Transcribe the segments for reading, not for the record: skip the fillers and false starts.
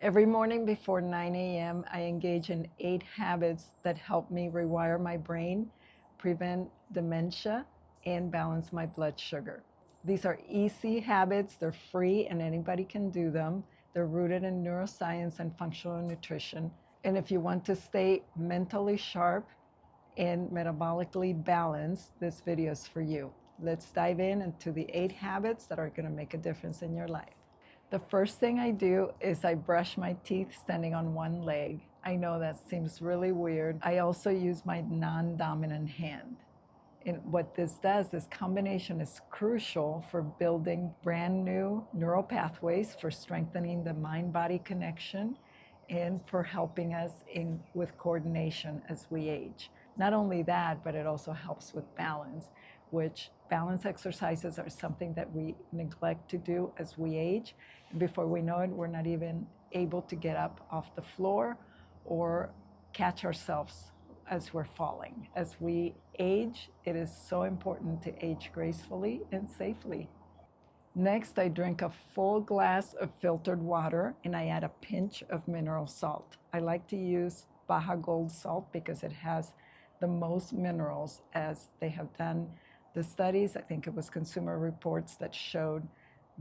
Every morning before 9 a.m., I engage in 8 habits that help me rewire my brain, prevent dementia, and balance my blood sugar. These are easy habits, they're free, and anybody can do them. They're rooted in neuroscience and functional nutrition. And if you want to stay mentally sharp and metabolically balanced, this video is for you. Let's dive into the 8 habits that are going to make a difference in your life. The first thing I do is I brush my teeth standing on one leg. I know that seems really weird. I also use my non-dominant hand. And what this does, this combination is crucial for building brand new neural pathways, for strengthening the mind-body connection, and for helping us with coordination as we age. Not only that, but it also helps with balance, which balance exercises are something that we neglect to do as we age. And before we know it, we're not even able to get up off the floor or catch ourselves as we're falling. As we age, it is so important to age gracefully and safely. Next, I drink a full glass of filtered water and I add a pinch of mineral salt. I like to use Baja Gold salt because it has the most minerals, as they have done the studies. I think it was Consumer Reports that showed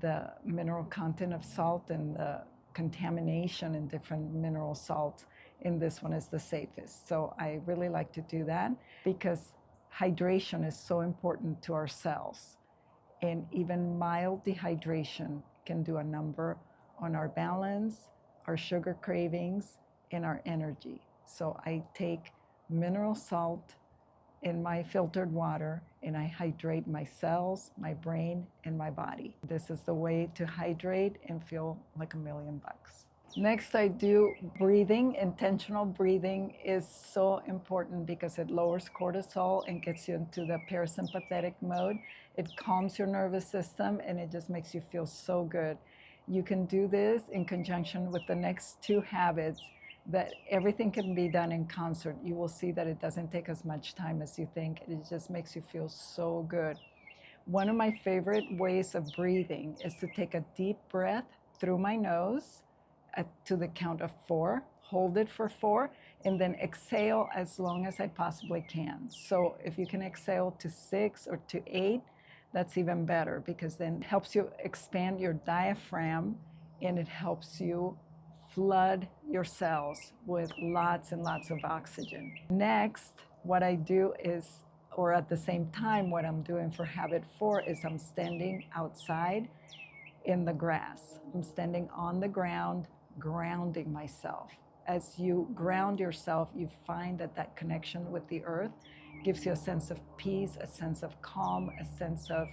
the mineral content of salt and the contamination in different mineral salts. And this one is the safest. So I really like to do that because hydration is so important to our cells. And even mild dehydration can do a number on our balance, our sugar cravings, and our energy. So I take mineral salt in my filtered water and I hydrate my cells, my brain, and my body. This is the way to hydrate and feel like $1,000,000. Next, I do breathing. Intentional breathing is so important because it lowers cortisol and gets you into the parasympathetic mode. It calms your nervous system and it just makes you feel so good. You can do this in conjunction with the next 2 habits, that everything can be done in concert. You will see that it doesn't take as much time as you think. It just makes you feel so good. One of my favorite ways of breathing is to take a deep breath through my nose to the count of 4, hold it for 4, and then exhale as long as I possibly can. So if you can exhale to 6 or to 8, that's even better, because then it helps you expand your diaphragm and it helps you flood your cells with lots and lots of oxygen. Next, what I do is, or at the same time, what I'm doing for habit 4 is I'm standing outside in the grass. I'm standing on the ground, grounding myself. As you ground yourself, you find that that connection with the earth gives you a sense of peace, a sense of calm, a sense of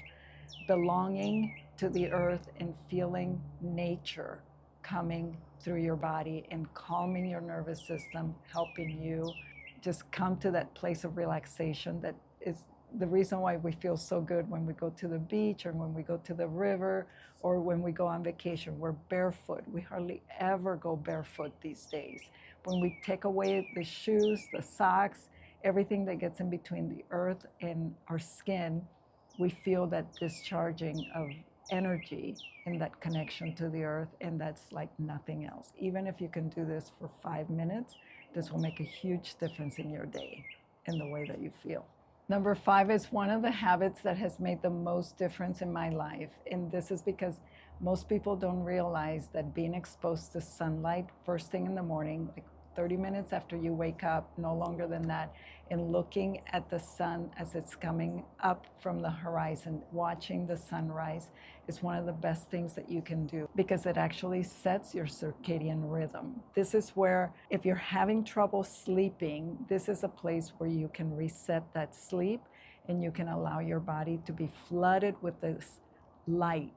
belonging to the earth and feeling nature coming through your body and calming your nervous system, helping you just come to that place of relaxation that is the reason why we feel so good when we go to the beach or when we go to the river or when we go on vacation. We're barefoot. We hardly ever go barefoot these days. When we take away the shoes, the socks, everything that gets in between the earth and our skin, we feel that discharging of energy and that connection to the earth, and that's like nothing else. Even if you can do this for 5 minutes, this will make a huge difference in your day and the way that you feel. Number 5 is one of the habits that has made the most difference in my life. And this is because most people don't realize that being exposed to sunlight first thing in the morning, like 30 minutes after you wake up, no longer than that, and looking at the sun as it's coming up from the horizon, watching the sunrise is one of the best things that you can do because it actually sets your circadian rhythm. This is where, if you're having trouble sleeping, this is a place where you can reset that sleep and you can allow your body to be flooded with this light.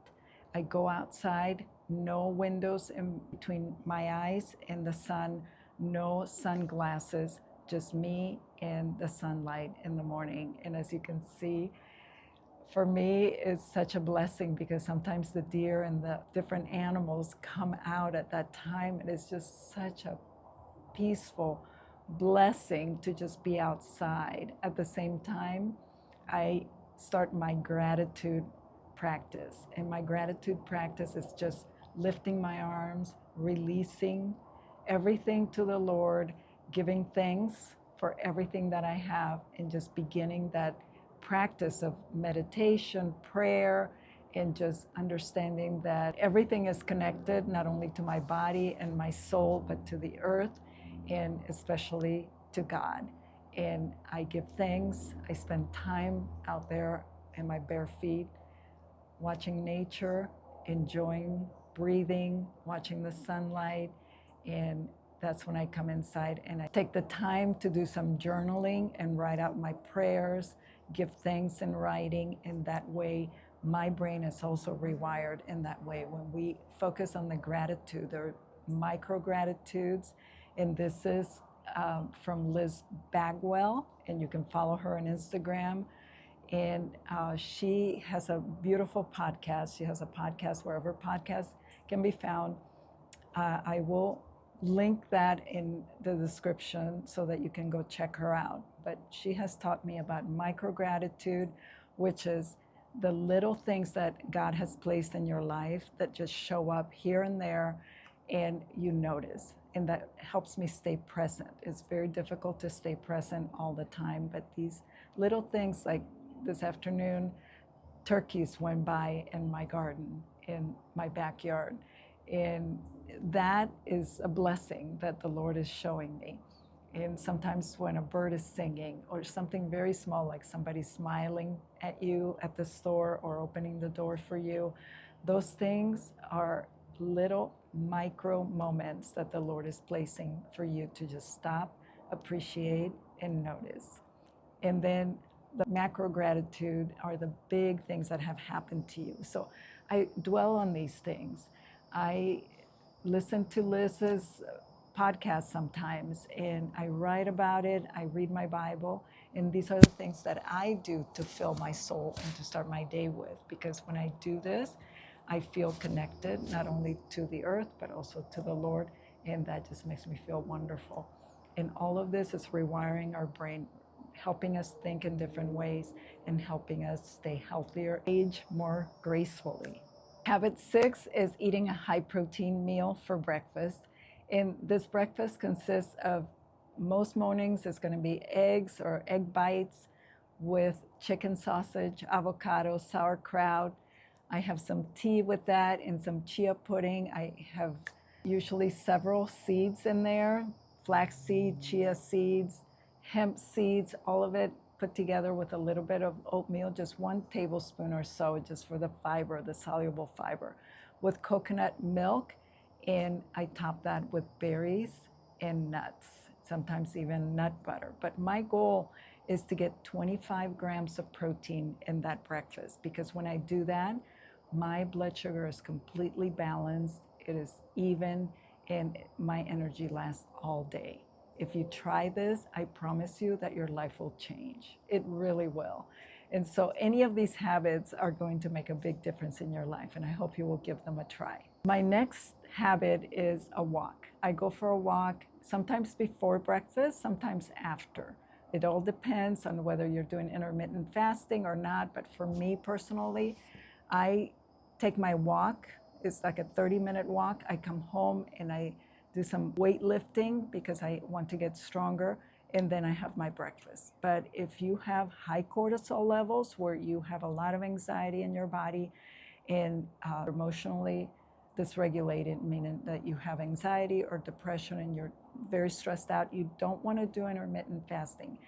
I go outside, no windows in between my eyes and the sun, no sunglasses, just me and the sunlight in the morning. And as you can see, for me, it's such a blessing because sometimes the deer and the different animals come out at that time. And it's just such a peaceful blessing to just be outside. At the same time, I start my gratitude practice. And my gratitude practice is just lifting my arms, releasing everything to the Lord, giving thanks for everything that I have, and just beginning that practice of meditation, prayer, and just understanding that everything is connected, not only to my body and my soul, but to the earth, and especially to God. And I give thanks. I spend time out there in my bare feet, watching nature, enjoying breathing, watching the sunlight. And that's when I come inside and I take the time to do some journaling and write out my prayers, give thanks in writing. And that way, my brain is also rewired in that way. When we focus on the gratitude, there are micro gratitudes. And this is from Liz Bagwell, and you can follow her on Instagram. And she has a beautiful podcast. She has a podcast wherever podcasts can be found. I will link that in the description so that you can go check her out. But she has taught me about micro gratitude, which is the little things that God has placed in your life that just show up here and there, and you notice. And that helps me stay present. It's very difficult to stay present all the time, but these little things, like this afternoon, turkeys went by in my garden, in my backyard. And that is a blessing that the Lord is showing me. And sometimes when a bird is singing, or something very small, like somebody smiling at you at the store or opening the door for you, those things are little micro moments that the Lord is placing for you to just stop, appreciate, and notice. And then the macro gratitude are the big things that have happened to you. So I dwell on these things. I listen to Liz's podcast sometimes, and I write about it. I read my Bible, and these are the things that I do to fill my soul and to start my day with. Because when I do this, I feel connected not only to the earth, but also to the Lord, and that just makes me feel wonderful. And all of this is rewiring our brain, helping us think in different ways, and helping us stay healthier, age more gracefully. Habit 6 is eating a high protein meal for breakfast. And this breakfast consists of, most mornings, it's going to be eggs or egg bites with chicken sausage, avocado, sauerkraut. I have some tea with that and some chia pudding. I have usually several seeds in there, flaxseed, chia seeds, hemp seeds, all of it put together with a little bit of oatmeal, just 1 tablespoon or so, just for the fiber, the soluble fiber, with coconut milk. And I top that with berries and nuts, sometimes even nut butter. But my goal is to get 25 grams of protein in that breakfast, because when I do that, my blood sugar is completely balanced, it is even, and my energy lasts all day. If you try this, I promise you that your life will change. It really will. And so any of these habits are going to make a big difference in your life, and I hope you will give them a try. My next habit is a walk. I go for a walk sometimes before breakfast, sometimes after. It all depends on whether you're doing intermittent fasting or not, but for me personally, I take my walk. It's like a 30-minute walk. I come home and I do some weightlifting because I want to get stronger, and then I have my breakfast. But if you have high cortisol levels, where you have a lot of anxiety in your body and emotionally dysregulated, meaning that you have anxiety or depression and you're very stressed out, you don't want to do intermittent fasting.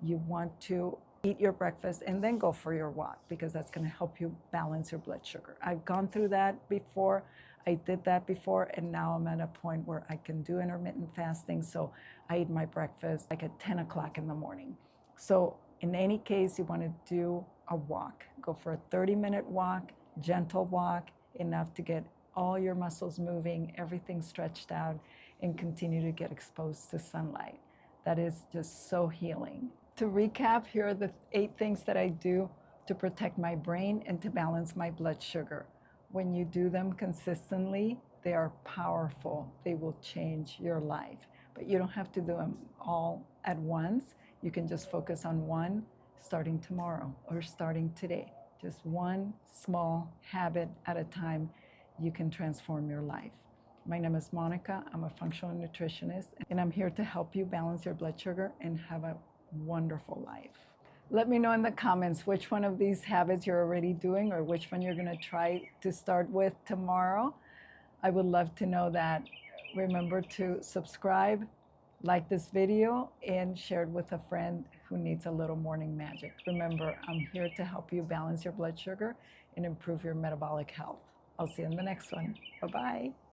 You want to eat your breakfast and then go for your walk, because that's going to help you balance your blood sugar. I've gone through that before. I did that before, and now I'm at a point where I can do intermittent fasting. So I eat my breakfast like at 10 o'clock in the morning. So in any case, you want to do a walk. Go for a 30-minute walk, gentle walk, enough to get all your muscles moving, everything stretched out, and continue to get exposed to sunlight. That is just so healing. To recap, here are the 8 things that I do to protect my brain and to balance my blood sugar. When you do them consistently, they are powerful. They will change your life. But you don't have to do them all at once. You can just focus on one starting tomorrow or starting today. Just one small habit at a time, you can transform your life. My name is Monica. I'm a functional nutritionist, and I'm here to help you balance your blood sugar and have a wonderful life. Let me know in the comments which one of these habits you're already doing or which one you're going to try to start with tomorrow. I would love to know that. Remember to subscribe, like this video, and share it with a friend who needs a little morning magic. Remember, I'm here to help you balance your blood sugar and improve your metabolic health. I'll see you in the next one. Bye-bye.